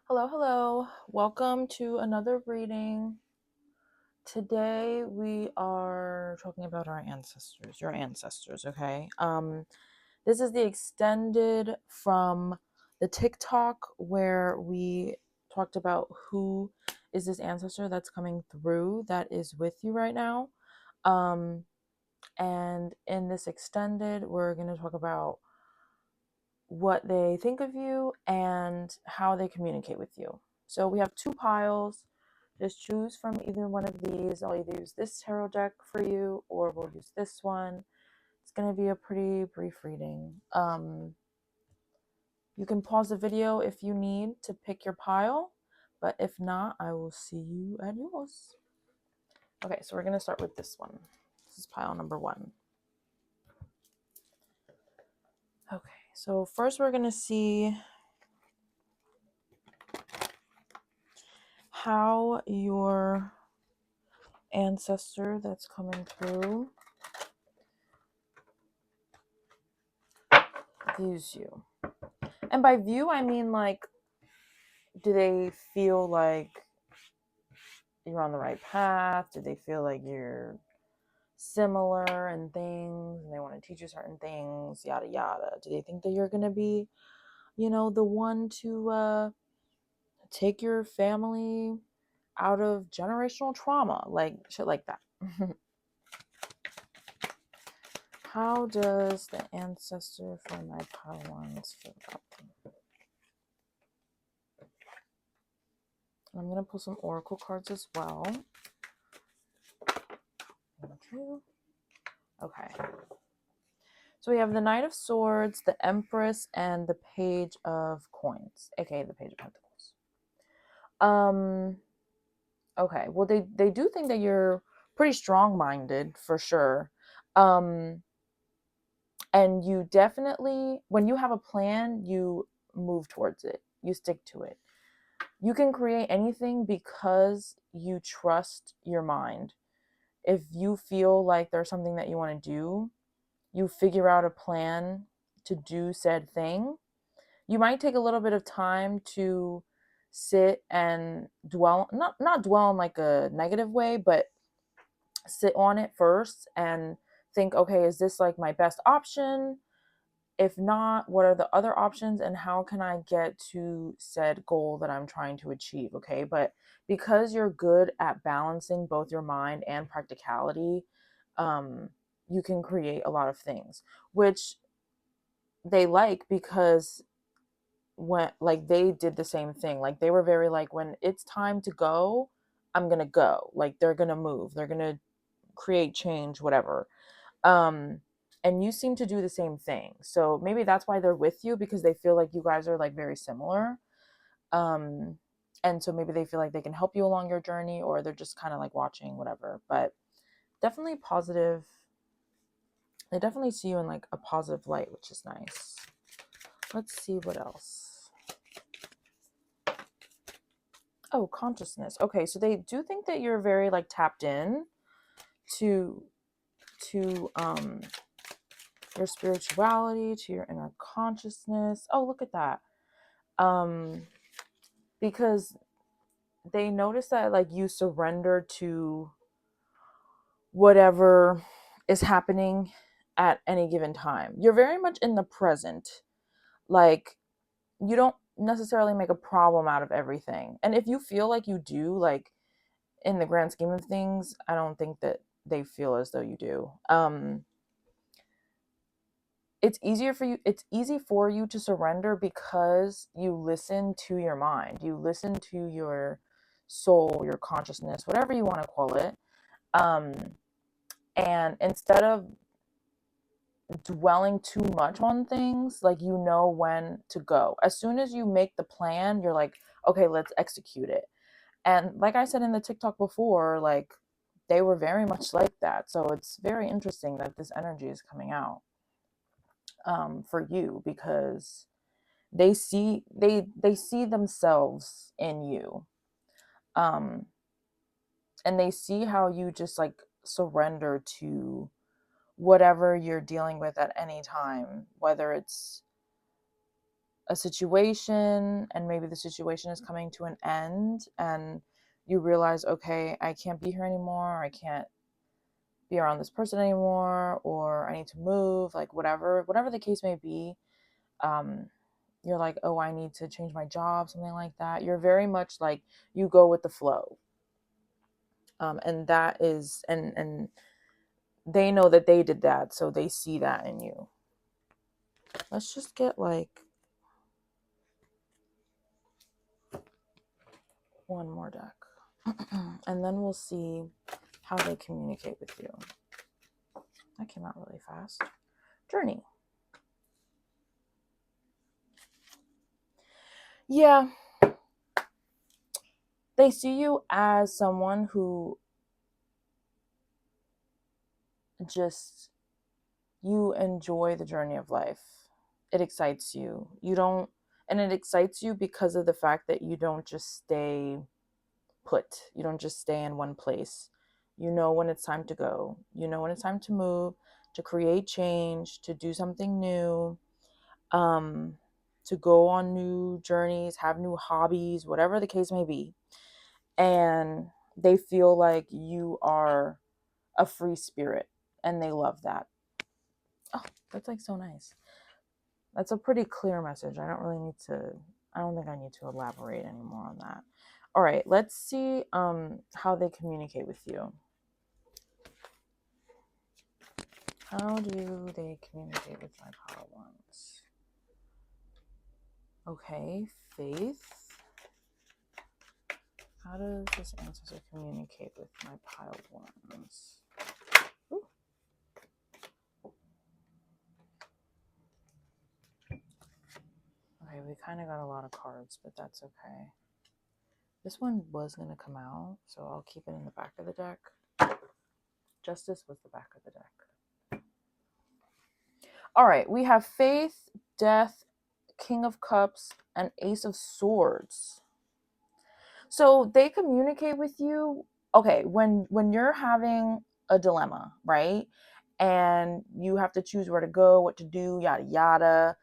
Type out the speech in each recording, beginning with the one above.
Hello, hello. Welcome to another reading. Today we are talking about our ancestors, your ancestors, okay? This is the extended from the TikTok where we talked about who is this ancestor that's coming through that is with you right now. And in this extended, we're going to talk about what they think of you and how they communicate with you. So we have two piles. Just choose from either one of these. I'll either use this tarot deck for you or we'll use this one. It's going to be a pretty brief reading. You can pause the video if you need to pick your pile, but if not, I will see you at yours. Okay, so we're going to start with this one. This is pile number 1. Okay, so first we're going to see how your ancestor that's coming through views you. And by view, I mean like, do they feel like you're on the right path? Do they feel like you're similar in things and they want to teach you certain things, yada yada? Do they think that you're going to be, the one to take your family out of generational trauma, like shit like that? How does the ancestor for my pile ones feel about them? I'm going to pull some oracle cards as well. Thank you. Okay. So we have the Knight of Swords, the Empress, and the Page of Coins, aka the Page of Pentacles. Okay. Well, they do think that you're pretty strong-minded for sure. And you definitely, when you have a plan, you move towards it. You stick to it. You can create anything because you trust your mind. If you feel like there's something that you want to do, you figure out a plan to do said thing. You might take a little bit of time to sit and dwell, not dwell in like a negative way, but sit on it first and think, okay, is this like my best option? If not, what are the other options and how can I get to said goal that I'm trying to achieve? Okay. But because you're good at balancing both your mind and practicality, you can create a lot of things, which they like because when like they did the same thing. Like they were very like, when it's time to go, I'm gonna go. Like they're gonna move, they're gonna create change, whatever. And you seem to do the same thing. So maybe that's why they're with you, because they feel like you guys are like very similar. And so maybe they feel like they can help you along your journey, or they're just kind of like watching, whatever. But definitely positive. They definitely see you in like a positive light, which is nice. Let's see what else. Oh, consciousness. Okay, so they do think that you're very like tapped in to your spirituality, to your inner consciousness. Oh, look at that. Because they notice that like you surrender to whatever is happening at any given time. You're very much in the present. Like you don't necessarily make a problem out of everything. And if you feel like you do, like in the grand scheme of things, I don't think that they feel as though you do. It's easy for you to surrender because you listen to your mind, you listen to your soul, your consciousness, whatever you want to call it. And instead of dwelling too much on things, like you know when to go. As soon as you make the plan, you're like, okay, let's execute it. And like I said in the TikTok before, like they were very much like that. So it's very interesting that this energy is coming out for you, because they see themselves in you, and they see how you just like surrender to whatever you're dealing with at any time, whether it's a situation, and maybe the situation is coming to an end, and you realize, okay, I can't be here anymore, I can't be around this person anymore, or I need to move, like whatever the case may be. You're like, oh, I need to change my job, something like that. You're very much like, you go with the flow. And that is, and they know that they did that, so they see that in you. Let's just get like one more deck. And then we'll see how they communicate with you. That came out really fast. Journey. Yeah. They see you as someone who just, you enjoy the journey of life. It excites you. And it excites you because of the fact that you don't just stay put. You don't just stay in one place. You know when it's time to go. You know when it's time to move, to create change, to do something new, to go on new journeys, have new hobbies, whatever the case may be. And they feel like you are a free spirit, and they love that. Oh, that's like so nice. That's a pretty clear message. I don't think I need to elaborate anymore on that. All right, let's see how they communicate with you. How do they communicate with my pile ones? Okay, faith. How does this ancestor communicate with my pile ones? Ooh. Okay, we kind of got a lot of cards, but that's okay. This one was going to come out, so I'll keep it in the back of the deck. Justice was the back of the deck. All right, we have faith, death, King of Cups, and Ace of Swords. So they communicate with you, okay, when you're having a dilemma, right? And you have to choose where to go, what to do, yada yada.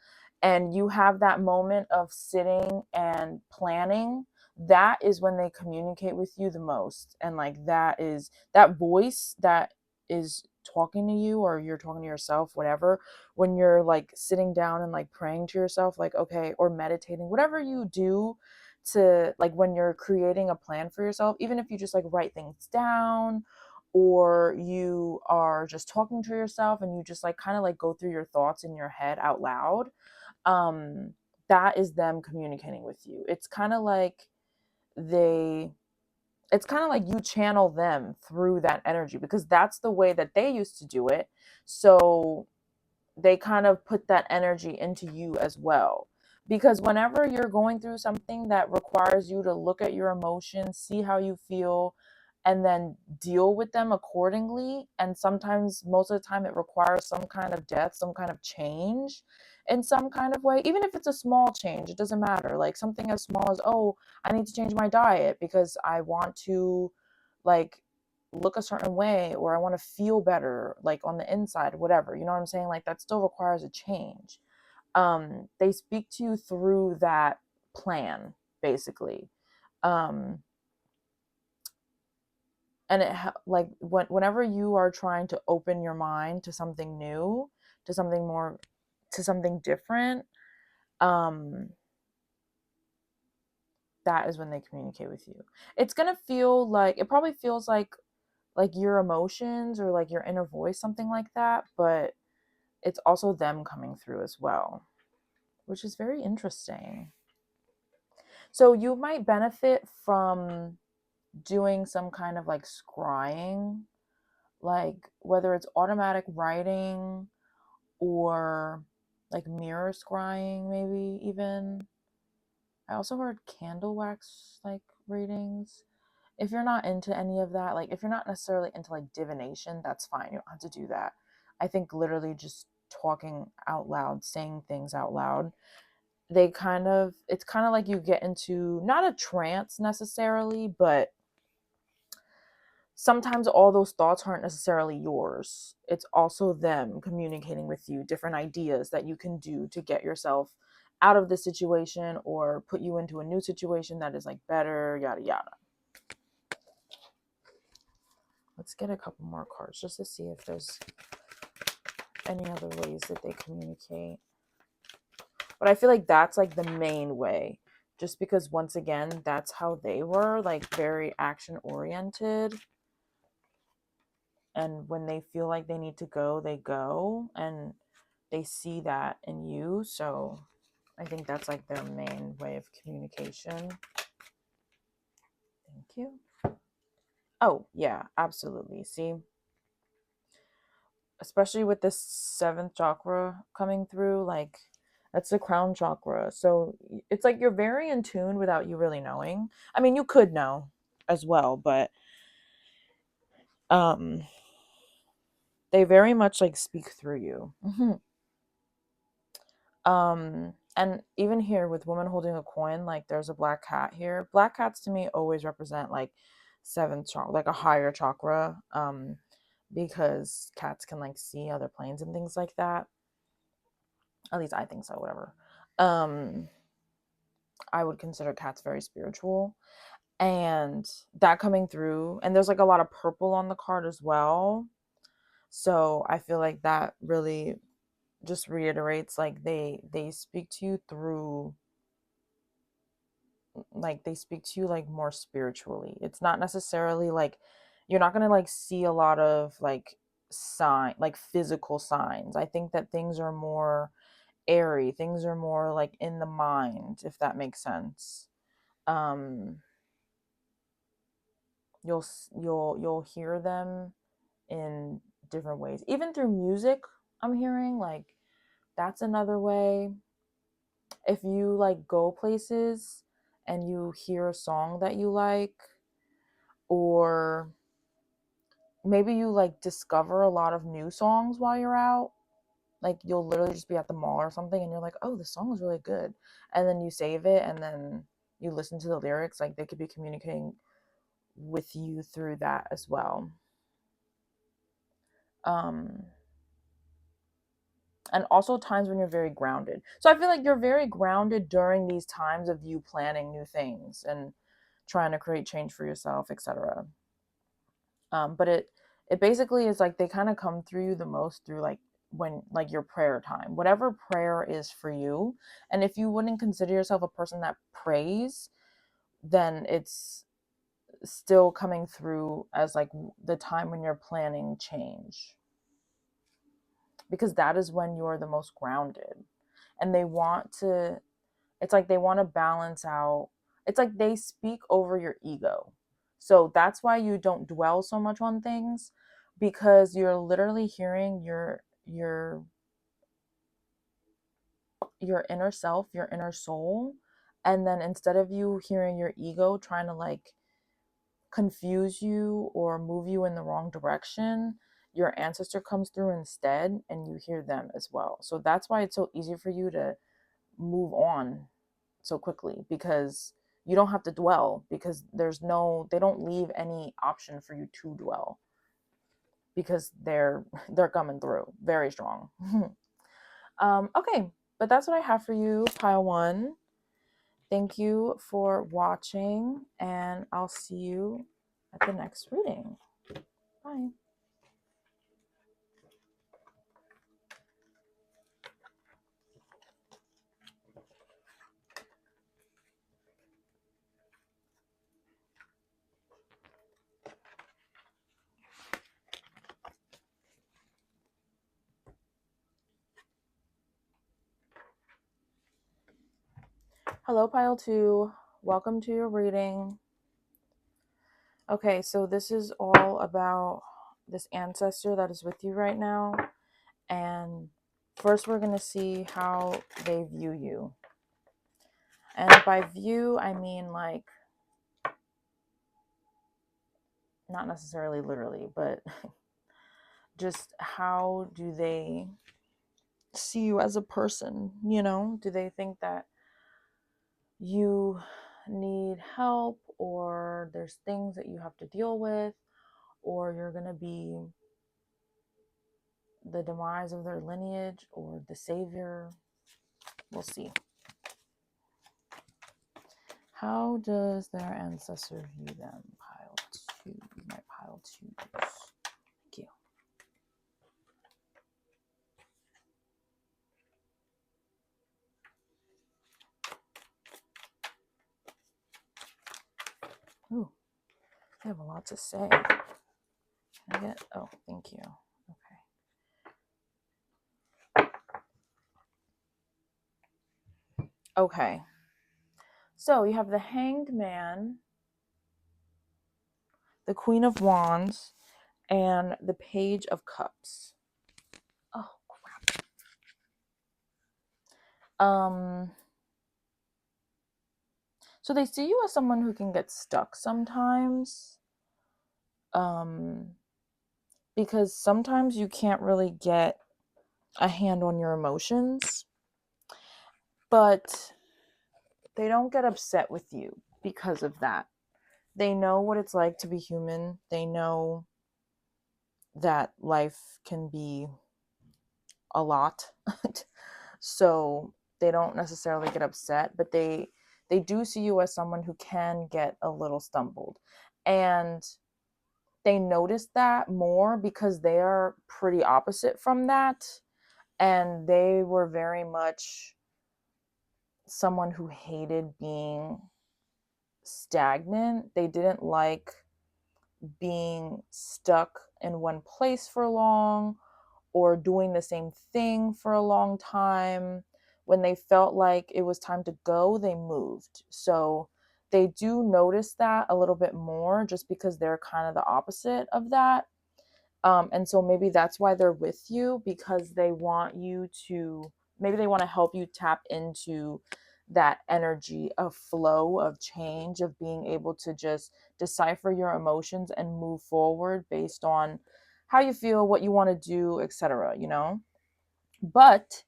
And you have that moment of sitting and planning. That is when they communicate with you the most. And like, that is that voice that is talking to you, or you're talking to yourself, whatever, when you're like sitting down and like praying to yourself, like, okay, or meditating, whatever you do, to like, when you're creating a plan for yourself, even if you just like write things down, or you are just talking to yourself and you just like kind of like go through your thoughts in your head out loud, that is them communicating with you. It's kind of like you channel them through that energy, because that's the way that they used to do it. So they kind of put that energy into you as well. Because whenever you're going through something that requires you to look at your emotions, see how you feel, and then deal with them accordingly, and sometimes, most of the time, it requires some kind of death, some kind of change in some kind of way, even if it's a small change, it doesn't matter. Like something as small as, oh, I need to change my diet because I want to like look a certain way, or I want to feel better like on the inside, whatever, you know what I'm saying? Like that still requires a change. They speak to you through that plan, basically. um and like whenever you are trying to open your mind to something new, to something more, to something different, um that is when they communicate with you. It's gonna feel like, it probably feels like your emotions, or like your inner voice, something like that, but it's also them coming through as well, which is very interesting. So you might benefit from doing some kind of like scrying, like whether it's automatic writing or like mirror scrying, maybe even. I also heard candle wax like readings. If you're not into any of that, like if you're not necessarily into like divination, that's fine. You don't have to do that. I think literally just talking out loud, saying things out loud, it's kind of like you get into not a trance necessarily, but sometimes all those thoughts aren't necessarily yours. It's also them communicating with you different ideas that you can do to get yourself out of this situation or put you into a new situation that is like better, yada yada. Let's get a couple more cards just to see if there's any other ways that they communicate. But I feel like that's like the main way, just because once again, that's how they were, like very action oriented. And when they feel like they need to go, they go, and they see that in you. So I think that's like their main way of communication. Thank you. Oh, yeah, absolutely. See, especially with this 7th chakra coming through, like that's the crown chakra. So it's like you're very in tune without you really knowing. I mean, you could know as well, but they very much like speak through you. And even here with woman holding a coin, like there's a black cat here. Black cats to me always represent like 7th chakra, like a higher chakra, because cats can like see other planes and things like that. At least I think so, whatever. I would consider cats very spiritual, and that coming through, and there's like a lot of purple on the card as well. So I feel like that really just reiterates like they speak to you through, like they speak to you like more spiritually. It's not necessarily like you're not going to like see a lot of like like physical signs. I think that things are more airy, things are more like in the mind, if that makes sense. um you'll hear them in different ways, even through music. I'm hearing like that's another way. If you like go places and you hear a song that you like, or maybe you like discover a lot of new songs while you're out, like you'll literally just be at the mall or something and you're like, oh, this song is really good, and then you save it and then you listen to the lyrics, like they could be communicating with you through that as well. um and also times when you're very grounded. So I feel like you're very grounded during these times of you planning new things and trying to create change for yourself, etc. But it basically is like they kind of come through you the most through like when like your prayer time, whatever prayer is for you. And if you wouldn't consider yourself a person that prays, then it's still coming through as like the time when you're planning change, because that is when you're the most grounded. And they want to, it's like they want to balance out, it's like they speak over your ego. So that's why you don't dwell so much on things, because you're literally hearing your inner self, your inner soul. And then instead of you hearing your ego trying to like confuse you or move you in the wrong direction, your ancestor comes through instead and you hear them as well. So that's why it's so easy for you to move on so quickly, because you don't have to dwell, because they don't leave any option for you to dwell, because they're coming through very strong. Okay, but that's what I have for you, pile one. Thank you for watching, and I'll see you at the next reading. Bye. Hello, pile two. Welcome to your reading. Okay, so this is all about this ancestor that is with you right now. And first we're going to see how they view you. And by view, I mean like, not necessarily literally, but just how do they see you as a person? You know, do they think that you need help, or there's things that you have to deal with, or you're going to be the demise of their lineage or the savior? We'll see. How does their ancestor view them? Pile 2. My pile 2. Thank you. Ooh, I have a lot to say. Can I get? Oh, thank you. Okay. So you have the Hanged Man, the Queen of Wands, and the Page of Cups. Oh crap. So they see you as someone who can get stuck sometimes. Because sometimes you can't really get a hand on your emotions, but they don't get upset with you because of that. They know what it's like to be human. They know that life can be a lot. So they don't necessarily get upset, but they do see you as someone who can get a little stumbled. And they notice that more because they are pretty opposite from that. And they were very much someone who hated being stagnant. They didn't like being stuck in one place for long or doing the same thing for a long time. When they felt like it was time to go, they moved. So they do notice that a little bit more just because they're kind of the opposite of that. And so maybe that's why they're with you, because they want you to, maybe they want to help you tap into that energy of flow, of change, of being able to just decipher your emotions and move forward based on how you feel, what you want to do, etc., you know? But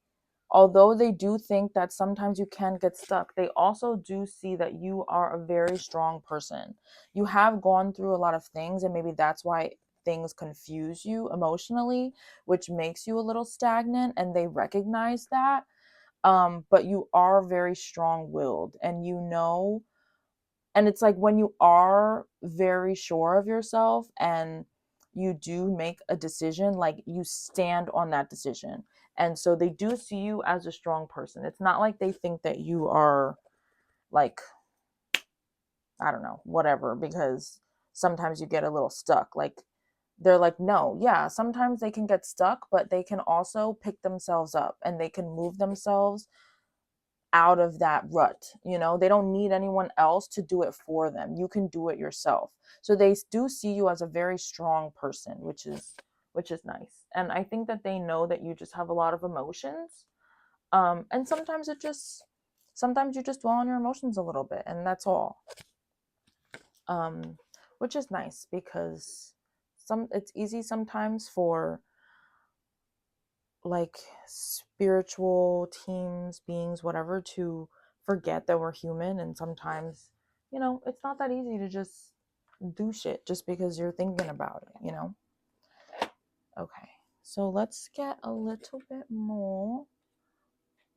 although they do think that sometimes you can get stuck, they also do see that you are a very strong person. You have gone through a lot of things, and maybe that's why things confuse you emotionally, which makes you a little stagnant, and they recognize that. But you are very strong-willed, and you know, and it's like when you are very sure of yourself and you do make a decision, like you stand on that decision. And so they do see you as a strong person. It's not like they think that you are like, I don't know, whatever, because sometimes you get a little stuck. Like they're like, no, yeah, sometimes they can get stuck, but they can also pick themselves up and they can move themselves out of that rut. You know, they don't need anyone else to do it for them. You can do it yourself. So they do see you as a very strong person, which is nice. And I think that they know that you just have a lot of emotions. And sometimes you just dwell on your emotions a little bit, and that's all. Which is nice because it's easy sometimes for like spiritual teams, beings, whatever, to forget that we're human. And sometimes, you know, it's not that easy to just do shit just because you're thinking about it, you know? Okay, so let's get a little bit more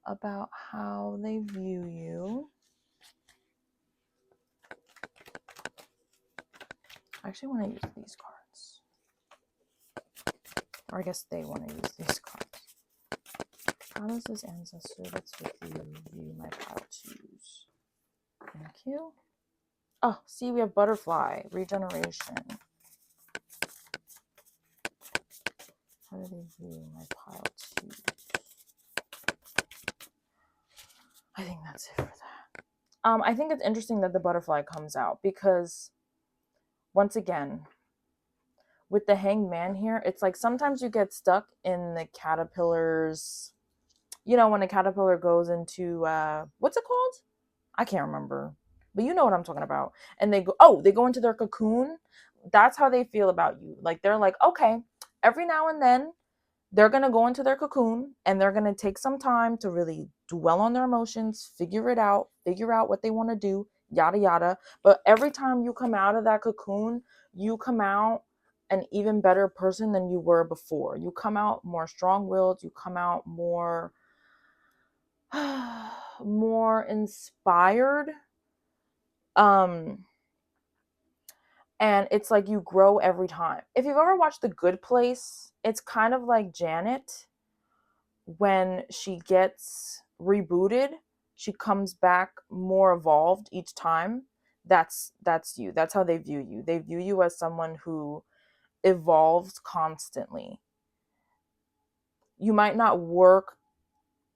about how they view you. I actually want to use these cards. Or I guess they want to use these cards. How does this ancestor that's with you view my pile twos? Thank you. Oh, see, we have butterfly, regeneration. How do they view my pile twos? I think that's it for that. I think it's interesting that the butterfly comes out because, once again, with the Hanged Man here, it's like sometimes you get stuck in the caterpillars. You know, when a caterpillar goes into, what's it called? I can't remember. But you know what I'm talking about. And they go into their cocoon. That's how they feel about you. Like, they're like, okay, every now and then, they're going to go into their cocoon and they're going to take some time to really dwell on their emotions, figure out what they want to do, yada, yada. But every time you come out of that cocoon, you come out an even better person than you were before. You come out more strong-willed. You come out more, more inspired. Um, and it's like you grow every time. If you've ever watched The Good Place, it's kind of like Janet when she gets rebooted, she comes back more evolved each time. That's you. That's how they view you. They view you as someone who evolves constantly. You might not work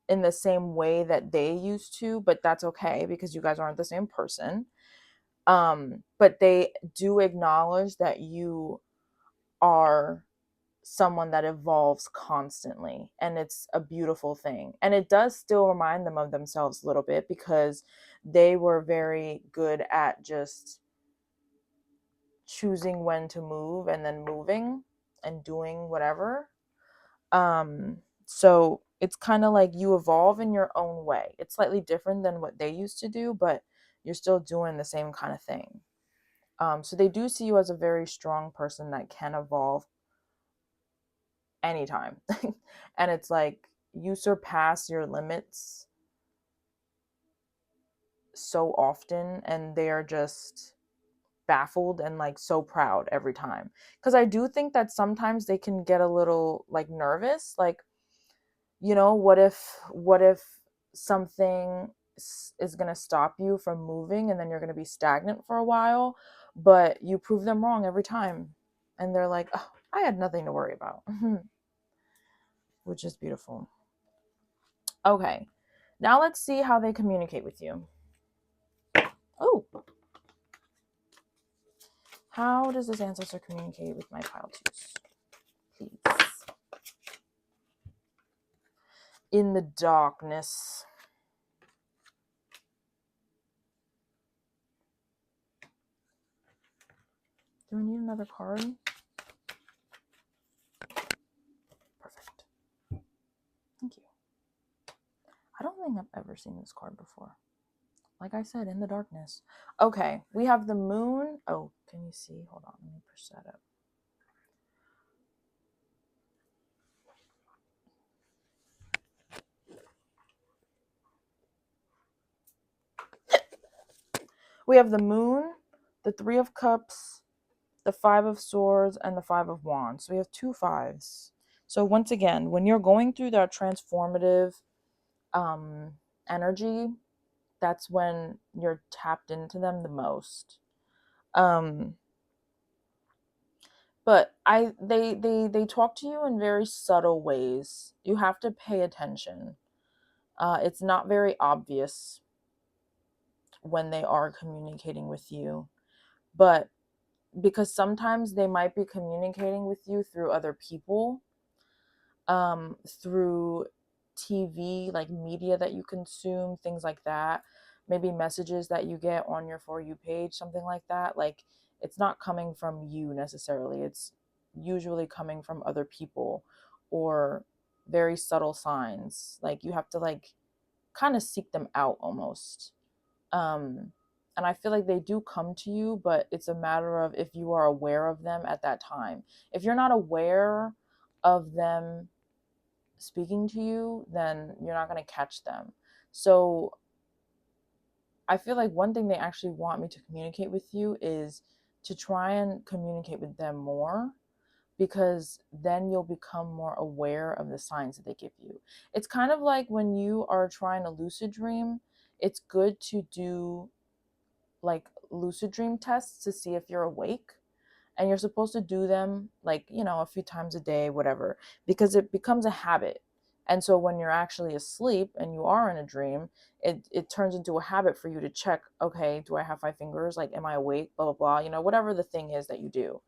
in the same way that they used to, but that's okay because you guys aren't the same person. But they do acknowledge that you are someone that evolves constantly, and it's a beautiful thing. And it does still remind them of themselves a little bit because they were very good at just choosing when to move and then moving and doing whatever. So it's kind of like you evolve in your own way. It's slightly different than what they used to do, but you're still doing the same kind of thing. So they do see you as a very strong person that can evolve anytime. And it's like you surpass your limits so often, and they are just baffled and like so proud every time. Because I do think that sometimes they can get a little like nervous, like, what if something is going to stop you from moving, and then you're going to be stagnant for a while, but you prove them wrong every time, and they're like, oh, I had nothing to worry about. Which is beautiful. Okay, now let's see how they communicate with you. Oh, how does this ancestor communicate with my pile twos? Please. In the darkness. Do we need another card? Perfect. Thank you. I don't think I've ever seen this card before. Like I said, in the darkness. Okay, we have the moon. Oh, can you see? Hold on, let me push that up. We have the moon, the 3 of Cups, the 5 of Swords, and the 5 of Wands. So we have 2 5s. So once again, when you're going through that transformative energy, that's when you're tapped into them the most. But they talk to you in very subtle ways. You have to pay attention. It's not very obvious when they are communicating with you, but because sometimes they might be communicating with you through other people, through TV, like media that you consume, things like that. Maybe messages that you get on your For You page, something like that. Like, it's not coming from you necessarily. It's usually coming from other people or very subtle signs. Like, you have to like kind of seek them out almost. And I feel like they do come to you, but it's a matter of if you are aware of them at that time. If you're not aware of them speaking to you, then you're not going to catch them. So I feel like one thing they actually want me to communicate with you is to try and communicate with them more, because then you'll become more aware of the signs that they give you. It's kind of like when you are trying to lucid dream, it's good to do like lucid dream tests to see if you're awake, and you're supposed to do them like, a few times a day, whatever, because it becomes a habit. And so when you're actually asleep and you are in a dream, it turns into a habit for you to check, okay, do I have 5 fingers, like, am I awake, blah blah blah, whatever the thing is that you do.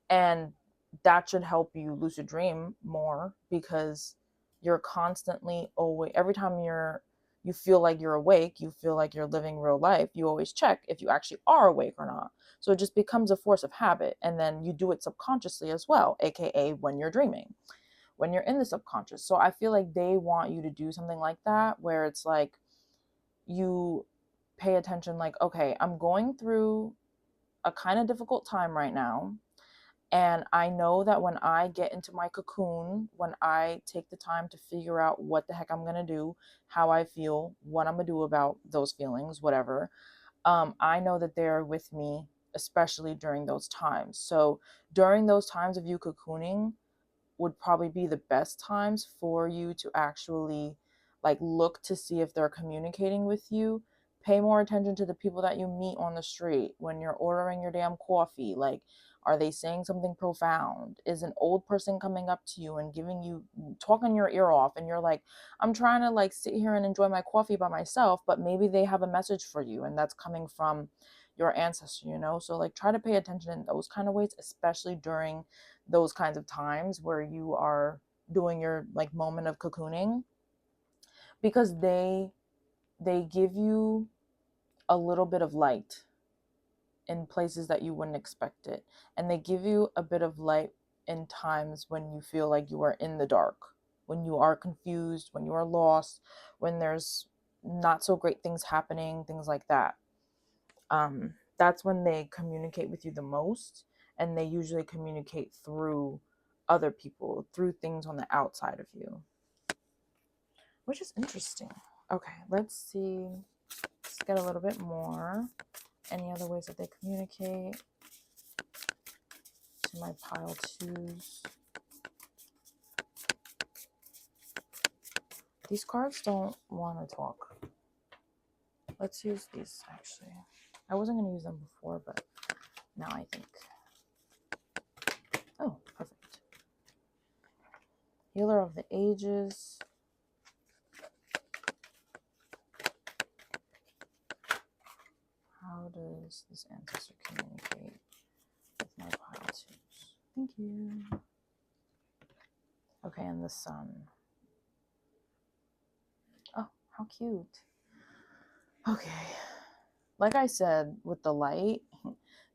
And that should help you lucid dream more, because you're constantly always, every time you feel like you're awake, you feel like you're living real life, you always check if you actually are awake or not. So it just becomes a force of habit, and then you do it subconsciously as well, aka when you're dreaming, when you're in the subconscious. So I feel like they want you to do something like that, where it's like you pay attention, like, okay, I'm going through a kind of difficult time right now, And I know that when I get into my cocoon, when I take the time to figure out what the heck I'm going to do, how I feel, what I'm going to do about those feelings, whatever, I know that they're with me, especially during those times. So during those times of you cocooning would probably be the best times for you to actually like look to see if they're communicating with you. Pay more attention to the people that you meet on the street when you're ordering your damn coffee. Like, are they saying something profound? Is an old person coming up to you and giving you, talking your ear off, and you're like, I'm trying to like sit here and enjoy my coffee by myself, but maybe they have a message for you and that's coming from your ancestor, you know? So like try to pay attention in those kind of ways, especially during those kinds of times where you are doing your like moment of cocooning, because they give you a little bit of light in places that you wouldn't expect it, and they give you a bit of light in times when you feel like you are in the dark, when you are confused, when you are lost, when there's not so great things happening, things like that. That's when they communicate with you the most, and they usually communicate through other people, through things on the outside of you, which is interesting. Okay, let's see. Let's get a little bit more. Any other ways that they communicate? To my pile twos. These cards don't want to talk. Let's use these actually. I wasn't going to use them before, but now I think. Oh, perfect. Healer of the Ages. How does this ancestor communicate with my pile twos? Thank you. Okay, and the sun. Oh, how cute. Okay. Like I said, with the light,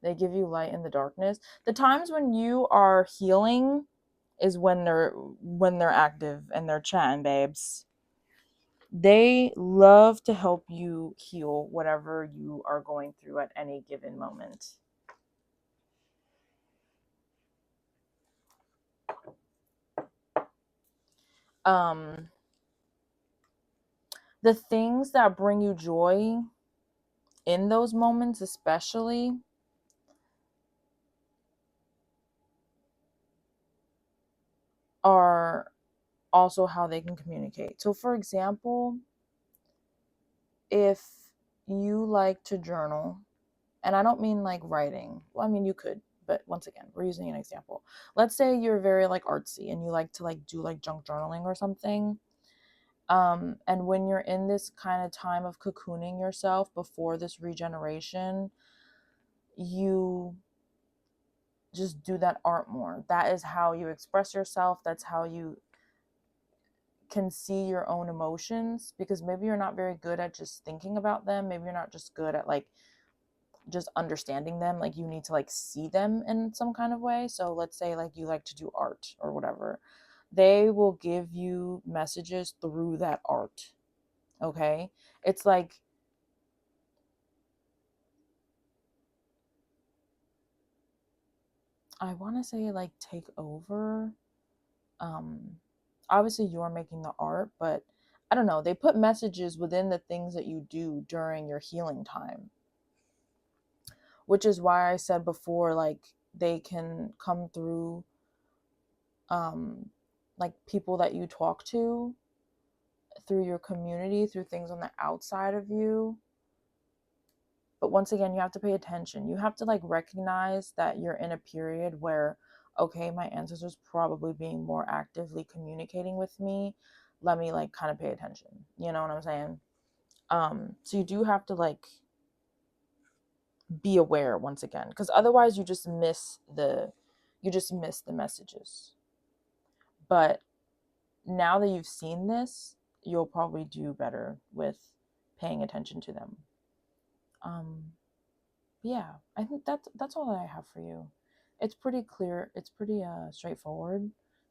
they give you light in the darkness. The times when you are healing is when they're active and they're chatting, babes. They love to help you heal whatever you are going through at any given moment. The things that bring you joy in those moments, especially, are also how they can communicate. So, for example, if you like to journal, and I don't mean like writing, well, I mean, you could, but once again, we're using an example. Let's say you're very like artsy and you like to like do like junk journaling or something. And when you're in this kind of time of cocooning yourself before this regeneration, you just do that art more. That is how you express yourself. That's how you can see your own emotions, because maybe you're not very good at just thinking about them. Maybe you're not just good at like just understanding them. Like you need to like see them in some kind of way. So let's say like you like to do art or whatever. They will give you messages through that art. Okay? It's like I want to say like take over. Obviously you're making the art, but I don't know, they put messages within the things that you do during your healing time, which is why I said before, like they can come through like people that you talk to, through your community, through things on the outside of you. But once again, you have to pay attention. You have to like recognize that you're in a period where, okay, my ancestors probably being more actively communicating with me. Let me like kind of pay attention. You know what I'm saying? So you do have to like be aware once again, because otherwise you just miss the messages. But now that you've seen this, you'll probably do better with paying attention to them. Yeah, I think that's all that I have for you. It's pretty clear. It's pretty straightforward.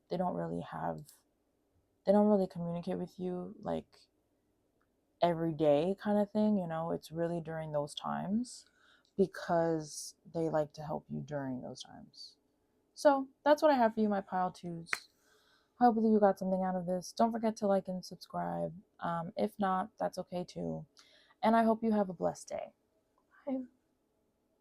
They don't really have they don't really communicate with you like every day kind of thing, you know. It's really during those times, because they like to help you during those times. So that's what I have for you, my pile twos. I hope that you got something out of this. Don't forget to like and subscribe. If not, that's okay too. And I hope you have a blessed day. Bye.